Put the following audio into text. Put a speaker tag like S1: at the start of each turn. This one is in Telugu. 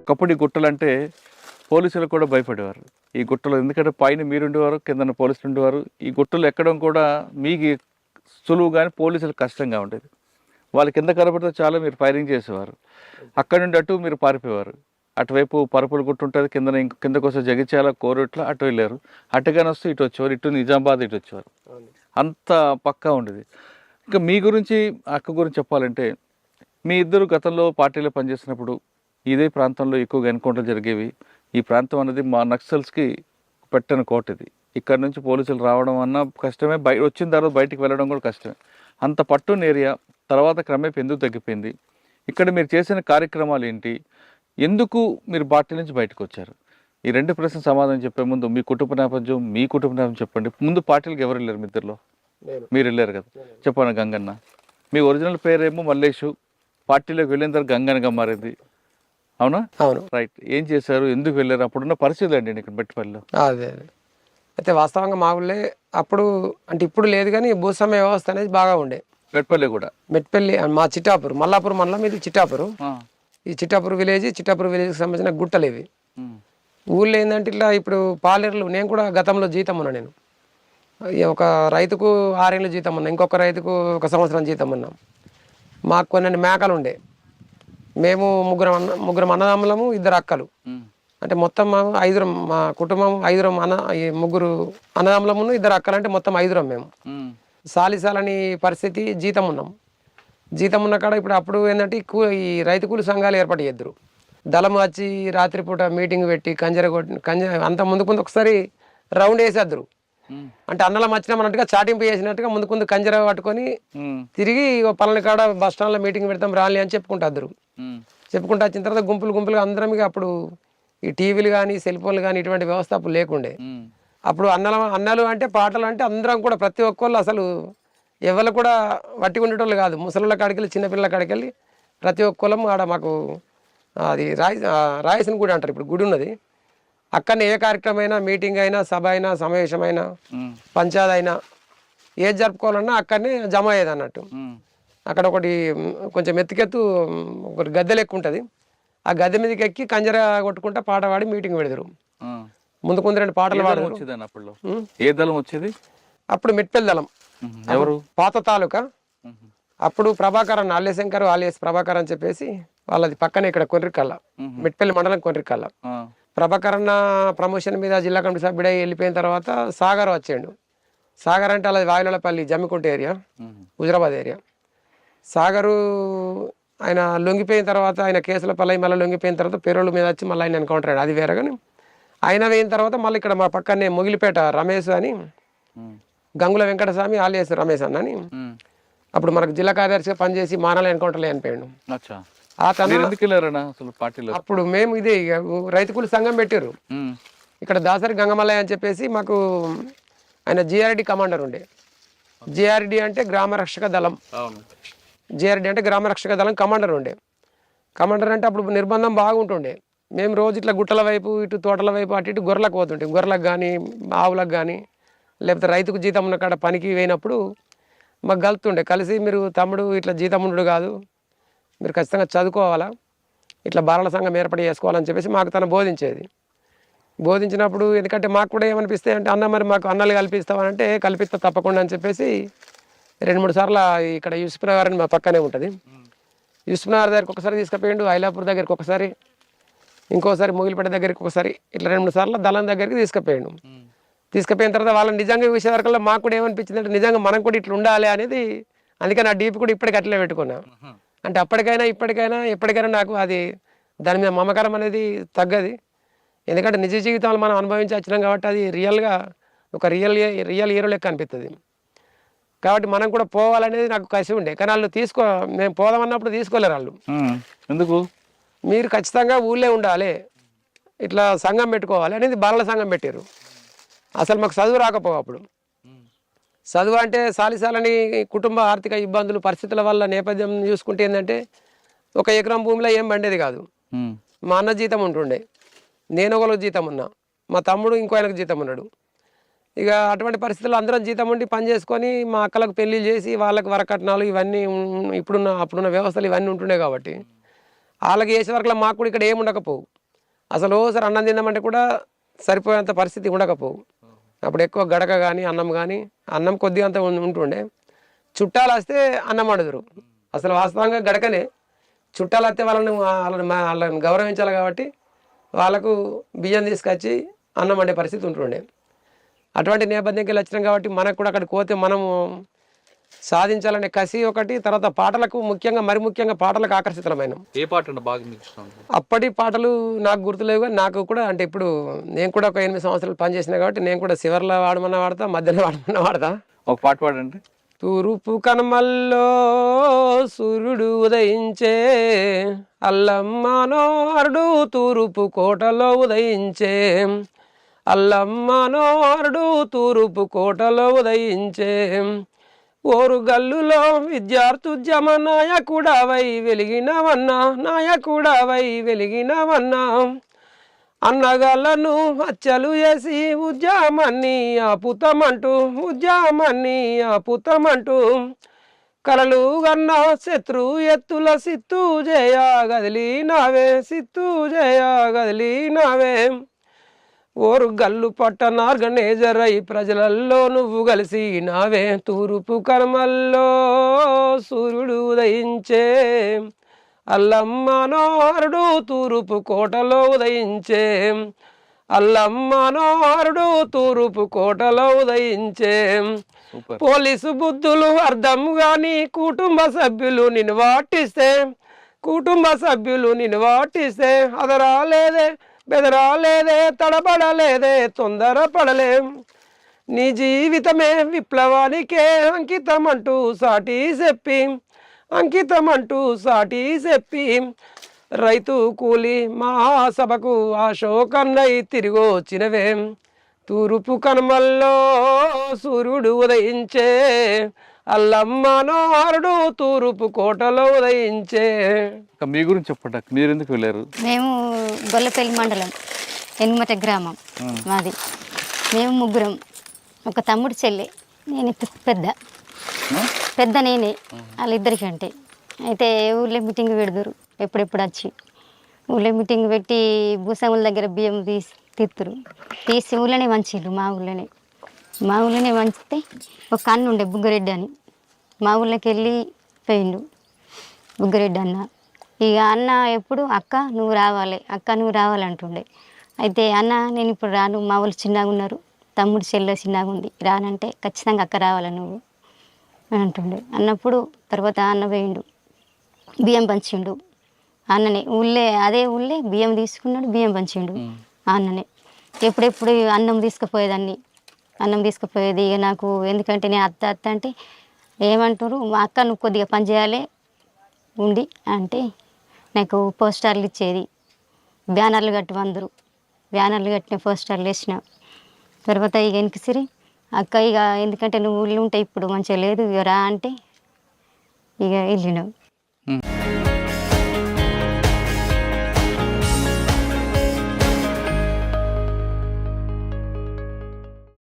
S1: ఒకప్పుడు ఈ గుట్టలంటే పోలీసులు కూడా భయపడేవారు. ఈ గుట్టలు ఎందుకంటే పైన మీరుండేవారు, కిందన పోలీసులు ఉండేవారు. ఈ గుట్టలు ఎక్కడం కూడా మీకు సులువు కానీ పోలీసులకు కష్టంగా ఉండేది. వాళ్ళ కింద కనబడితే చాలా మీరు ఫైరింగ్ చేసేవారు. అక్కడి నుండి అటు మీరు పారిపోయేవారు. అటువైపు పరుపులు గుట్టు ఉంటుంది, కిందకు వస్తే జగిత్యాల కోరుట్ల అటు వెళ్ళారు. అటుగానే వస్తే ఇటు వచ్చేవారు, ఇటు నిజామాబాద్ ఇటు వచ్చేవారు. అంత పక్కా ఉండేది. ఇంకా మీ గురించి అక్క గురించి చెప్పాలంటే మీ ఇద్దరు గతంలో పార్టీలో పనిచేసినప్పుడు ఇదే ప్రాంతంలో ఎక్కువగా ఎన్కౌంటర్లు జరిగేవి. ఈ ప్రాంతం అనేది మా నక్సల్స్కి పెట్టిన కోట ఇది. ఇక్కడ నుంచి పోలీసులు రావడం అన్న కష్టమే, వచ్చిన తర్వాత బయటికి వెళ్ళడం కూడా కష్టమే. అంత పట్టున్న ఏరియా తర్వాత క్రమేపీ ఎందుకు తగ్గిపోయింది? ఇక్కడ మీరు చేసిన కార్యక్రమాలు ఏంటి? ఎందుకు మీరు పార్టీ నుంచి బయటకు వచ్చారు? ఈ రెండు ప్రశ్నలు సమాధానం చెప్పే ముందు మీ కుటుంబ నేపథ్యం చెప్పండి. ముందు పార్టీలకు ఎవరు వెళ్ళారు? మీ ఇద్దరులో మీరు వెళ్ళారు కదా, చెప్పండి. గంగన్న, మీ ఒరిజినల్ పేరేమో మల్లేషు, పార్టీలోకి వెళ్ళిన తర్వాత గంగన్నగా మారింది, అవునా?
S2: అవును.
S1: రైట్. ఏం చేశారు, ఎందుకు వెళ్ళారు? అప్పుడున్న పరిస్థితులు అండి ఇక్కడ బెట్టపల్లిలో.
S2: అదే అయితే వాస్తవంగా మా ఊళ్ళే అప్పుడు అంటే ఇప్పుడు లేదు కానీ భూస్వామ్య వ్యవస్థ అనేది బాగా ఉండే.
S1: బెట్టపల్లి కూడా
S2: మెట్పల్లి మా చిట్టాపూర్, మల్లాపూర్ మండలం ఇది చిట్టాపూర్. ఈ చిట్టాపూర్ విలేజ్కి సంబంధించిన గుట్టలు ఇవి. ఊళ్ళో ఏంటంటే ఇట్లా ఇప్పుడు పాలేరులు, నేను కూడా గతంలో జీతం ఉన్నా. నేను ఒక రైతుకు 6 ఏళ్ళు జీతం ఉన్నా, ఇంకొక రైతుకు 1 సంవత్సరం జీతం ఉన్నాం. మాకు కొన్ని మేకలు ఉండే. మేము ముగ్గురం అన్నదమ్ములము, 2 అక్కలు. అంటే మొత్తం మా కుటుంబం 5 ముగ్గురు అన్నదమ్ములము, 2 అక్కలు, అంటే మొత్తం 5 మేము. సాలిసాలని పరిస్థితి, జీతం ఉన్నాం. జీతం ఉన్న కాడ అప్పుడు ఏంటంటే ఈ రైతు కూలి సంఘాలు ఏర్పాటు చేద్దరు. దళం వచ్చి రాత్రిపూట మీటింగ్ పెట్టి అంత ముందు ఒకసారి రౌండ్ వేసేద్దరు. అంటే అన్నలం వచ్చినామన్నట్టుగా చాటింపు చేసినట్టుగా ముందు కంజర పట్టుకొని తిరిగి పలాని కాడ బస్ స్టాండ్లో మీటింగ్ పెడతాం రాలి అని చెప్పుకుంటారు. చెప్పుకుంటూ వచ్చిన తర్వాత గుంపులుగా అందరం అప్పుడు ఈ టీవీలు కానీ సెల్ ఫోన్లు కానీ ఇటువంటి వ్యవస్థ అప్పుడు లేకుండే. అప్పుడు అన్నలు అంటే పాటలు అంటే అందరం కూడా ప్రతి ఒక్కళ్ళు అసలు ఎవరు కూడా వట్టి ఉండేటోళ్ళు కాదు. ముసలిళ్ళ కాడికి వెళ్ళి చిన్నపిల్లల కాడికి వెళ్ళి ప్రతి ఒక్కళ్ళం ఆడ మాకు అది రాయసిన గుడి అంటారు, ఇప్పుడు గుడి ఉన్నది. అక్కడనే ఏ కార్యక్రమం అయినా, మీటింగ్ అయినా, సభ అయినా, సమావేశమైనా, పంచాయతీ అయినా ఏది జరుపుకోవాలన్నా అక్కడనే జమ అయ్యేది అన్నట్టు. అక్కడ ఒకటి కొంచెం ఎత్తుకెత్తు ఒకటి గద్దె లెక్క ఉంటుంది. ఆ గద్దె మీదకి ఎక్కి కంజర కొట్టుకుంటా పాట పాడి మీటింగ్ పెడతారు. ముందు 2 పాటలు పాడారు.
S1: ఏ దళం వచ్చేది
S2: అప్పుడు మెట్పల్లి దళం,
S1: ఎవరు
S2: పాత తాలూకా. అప్పుడు ప్రభాకర్ అన్న, అల్లేశంకర్ ఆలియస్ ప్రభాకర్ అని చెప్పేసి వాళ్ళది పక్కనే ఇక్కడ కొర్రికల్ల, మెట్పల్లి మండలం కొర్రికల్ల. ప్రభాకర్ అన్న ప్రమోషన్ మీద జిల్లా కమిటీ సభ్యుడై వెళ్ళిపోయిన తర్వాత సాగర్ వచ్చాడు. సాగర్ అంటే అలా వాయులపల్లి, జమ్మికుంట ఏరియా, హుజరాబాద్ ఏరియా. సాగరు ఆయన లొంగిపోయిన తర్వాత, ఆయన కేసుల పల్లై మళ్ళీ లొంగిపోయిన తర్వాత పేరోళ్ళ మీద వచ్చి మళ్ళీ ఆయన ఎన్కౌంటర్ అయ్యాడు. అది వేరే. కానీ ఆయన అయిన తర్వాత మళ్ళీ ఇక్కడ మా పక్కనే మొగిలిపేట రమేష్ అని, గంగుల వెంకటస్వామి ఆలియస్ రమేష్ అన్న అని, అప్పుడు మనకు జిల్లా కార్యదర్శిగా పనిచేసి మానాల ఎన్కౌంటర్లో చనిపోయాడు. అప్పుడు మేము ఇదే రైతు కూలి సంఘం పెట్టారు ఇక్కడ. దాసరి గంగమల్లయ్య అని చెప్పేసి మాకు ఆయన జిఆర్డి కమాండర్ ఉండే. జిఆర్డి అంటే గ్రామ రక్షక దళం. జిఆర్డి అంటే గ్రామ రక్షక దళం కమాండర్ ఉండే. కమాండర్ అంటే అప్పుడు నిర్బంధం బాగుంటుండే. మేము రోజు ఇట్లా గుట్టల వైపు, ఇటు తోటల వైపు, అటు ఇటు గొర్రెలకు పోతుంటాం. గొర్రెలకు కానీ, ఆవులకు కానీ, లేకపోతే రైతుకు జీతం ఉన్న కాడ పనికి పోయినప్పుడు మాకు కలుతుండే. కలిసి మీరు తమ్ముడు ఇట్లా జీతం ఉండడు కాదు, మీరు ఖచ్చితంగా చదువుకోవాలా, ఇట్లా బాలల సంఘం ఏర్పాటు చేసుకోవాలని చెప్పేసి మాకు తను బోధించేది. బోధించినప్పుడు ఎందుకంటే మాకు కూడా ఏమనిపిస్తే అంటే, అన్న మరి మాకు అన్నలు కల్పిస్తామనంటే కల్పిస్తా తప్పకుండా అని చెప్పేసి 2-3 సార్లు ఇక్కడ యూసుఫ్ నగర్ అని మా పక్కనే ఉంటుంది. యూసుఫ్ నగర్ దగ్గరికి ఒకసారి తీసుకుపోయిండు, ఐలాపూర్ దగ్గరికి ఒకసారి, ఇంకోసారి ముగిలిపేట దగ్గరికి ఒకసారి, ఇట్లా 2-3 సార్లు దళం దగ్గరికి తీసుకుపోయాడు. తీసుకుపోయిన తర్వాత వాళ్ళని నిజంగా చూసే వరకల్లా మాకు కూడా ఏమనిపించింది అంటే నిజంగా మనం కూడా ఇట్లా ఉండాలి అనేది. అందుకని ఆ డీపీ కూడా ఇప్పటికి అట్లే పెట్టుకున్నా. అంటే అప్పటికైనా ఇప్పటికైనా ఎప్పటికైనా నాకు అది దాని మీద మమకారం అనేది తగ్గది. ఎందుకంటే నిజ జీవితాలు మనం అనుభవించి వచ్చినాం కాబట్టి అది రియల్గా ఒక రియల్ హీరో లెక్క అనిపిస్తుంది. కాబట్టి మనం కూడా పోవాలనేది నాకు కసి ఉండే. కానీ వాళ్ళు మేము పోదామన్నప్పుడు తీసుకోలేరు వాళ్ళు.
S1: ఎందుకు?
S2: మీరు ఖచ్చితంగా ఊళ్ళో ఉండాలి, ఇట్లా సంఘం పెట్టుకోవాలి అనేది బాలల సంఘం పెట్టారు. అసలు మాకు చదువు రాకపోవు అప్పుడు. చదువు అంటే సాలిసాలని కుటుంబ ఆర్థిక ఇబ్బందులు, పరిస్థితుల వల్ల నేపథ్యం చూసుకుంటే ఏంటంటే 1 ఎకరం భూమిలో ఏం పండేది కాదు. మా అన్న జీతం ఉంటుండే, నేను ఒకరికి జీతం ఉన్నా, మా తమ్ముడు ఇంకో ఆయనకు జీతం ఉన్నాడు. ఇక అటువంటి పరిస్థితుల్లో అందరం జీతం ఉండి పని చేసుకొని మా అక్కలకు పెళ్లి చేసి వాళ్ళకి వరకట్నాలు ఇవన్నీ అప్పుడున్న వ్యవస్థలు ఇవన్నీ ఉంటుండే. కాబట్టి వాళ్ళకి చేసే వరకు మాకు కూడా ఇక్కడ ఏమి ఉండకపోవు. అసలు ఓసారి అన్నం తిందామంటే కూడా సరిపోయేంత పరిస్థితి ఉండకపోవు. అప్పుడు ఎక్కువ గడక కానీ అన్నం కానీ అన్నం కొద్దిగా అంత ఉంటుండే. చుట్టాలు వస్తే అన్నం వండుదురు. అసలు వాస్తవంగా గడకనే. చుట్టాలు వస్తే వాళ్ళని గౌరవించాలి కాబట్టి వాళ్ళకు బియ్యం తీసుకొచ్చి అన్నం వండే పరిస్థితి ఉంటుండే. అటువంటి నేపథ్యంకి వెళ్ళి వచ్చినాం కాబట్టి మనకు కూడా అక్కడికి పోతే మనము సాధించాలనే కసి ఒకటి, తర్వాత పాటలకు మరి ముఖ్యంగా పాటలకు ఆకర్షితమైనాం.
S1: ఏ పాట బాగా మీకు ఇష్టం?
S2: అప్పటి పాటలు నాకు గుర్తులేవు కానీ నాకు కూడా అంటే ఇప్పుడు నేను కూడా ఒక 8 సంవత్సరాలు పనిచేసిన కాబట్టి నేను కూడా చివర్లో వాడమన్నా వాడతా, మధ్యలో వాడమన్నా వాడతా.
S1: ఒక పాట పాడండి.
S2: తూర్పు కనుమల్లో సూర్యుడు ఉదయించే, అల్లమ్మనోరుడు తూర్పు కోటలో ఉదయించే, అల్లమ్మనోరుడు తూర్పు కోటలో ఉదయించే, ఓరు గల్లులో విద్యార్థుద్యమ నాయకుడవై వెలిగినవన్నా, నాయకుడవై వెలిగినవన్నా, అన్నగాళ్ళను హత్యలు చేసి ఉద్యమాన్ని ఆపుతామంటూ, ఉద్యమాన్ని ఆపుతామంటూ, కలలు గన్న శత్రు ఎత్తుల సిత్తు జయ గదిలినావే, సిత్తు జయ గదిలినావే, ఓరు గల్లు పట్టణ ఆర్గనైజర్ అయి ప్రజలల్లో నువ్వు కలిసి నావే, తూర్పు కనుమల్లో సూర్యుడు ఉదయించే, అల్లమ్మనోరుడు తూర్పు కోటలో ఉదయించే, అల్లమ్మనోరుడు తూర్పు కోటలో ఉదయించే, పోలీసు బుద్ధులు అర్థం గాని కుటుంబ సభ్యులు నిన్ను వాటిస్తే, కుటుంబ సభ్యులు నిన్ను వాటిస్తే, అదరాలేదే బెదరాలేదే తడబడలేదే తొందరపడలే, నీ జీవితమే విప్లవానికే అంకితమంటూ సాటి చెప్పి, అంకితమంటూ సాటి చెప్పి, రైతు కూలి మహాసభకు అశోకన్నై తిరిగి వచ్చినవే, తూర్పు కనుమల్లో సూర్యుడు ఉదయించే, అల్లమ్మనోరుడు తూర్పు కోటలో ఉదయించే.
S1: మీ గురించి చెప్పండి, మీరు ఎందుకు వెళ్ళారు?
S3: మేము గొల్లపల్లి మండలం ఎనుమట గ్రామం మాది. మేము ముగ్గురం, ఒక తమ్ముడు చెల్లె, నేను పెద్ద నేనే వాళ్ళిద్దరికి అంటే. అయితే ఊళ్ళో మీటింగ్ పెడదురు, ఎప్పుడెప్పుడు వచ్చి ఊళ్ళో మీటింగ్ పెట్టి భూస్వాముల దగ్గర బియ్యం తీసి ఊళ్ళోనే వంచిర్రు. మా ఊళ్ళోనే వంచితే ఒక అన్న ఉండే బుగ్గరెడ్డి అని, మా ఊళ్ళోకి వెళ్ళి పోయిండు బుగ్గరెడ్డి అన్న. ఇక అన్న ఎప్పుడు అక్క నువ్వు రావాలంటుండే. అయితే అన్న నేను ఇప్పుడు రాను, మా వాళ్ళు చిన్నగా ఉన్నారు, తమ్ముడు చెల్లె చిన్నగా ఉంది, రానంటే ఖచ్చితంగా అక్క రావాలి నువ్వు అని అంటుండే. అన్నప్పుడు తర్వాత అన్న పోయిండు, బియ్యం పంచిండు అన్ననే. అదే ఊళ్ళే బియ్యం తీసుకున్నాడు, బియ్యం పంచిండు అన్ననే. ఎప్పుడెప్పుడు అన్నం తీసుకుపోయేది. ఇక నాకు ఎందుకంటే నేను అత్త అంటే ఏమంటారు, మా అక్క నువ్వు కొద్దిగా పని చేయాలి ఉండి అంటే నాకు పోస్టర్లు ఇచ్చేది, బ్యానర్లు కట్టి అందరూ బ్యానర్లు కట్టిన పోస్టర్లు వేసిన. తర్వాత ఇక వెనకసిరి అక్క ఇక ఎందుకంటే నువ్వు ఊళ్ళో ఉంటే ఇప్పుడు మంచిగా లేదు, ఇక రా అంటే ఇక వెళ్ళినావు.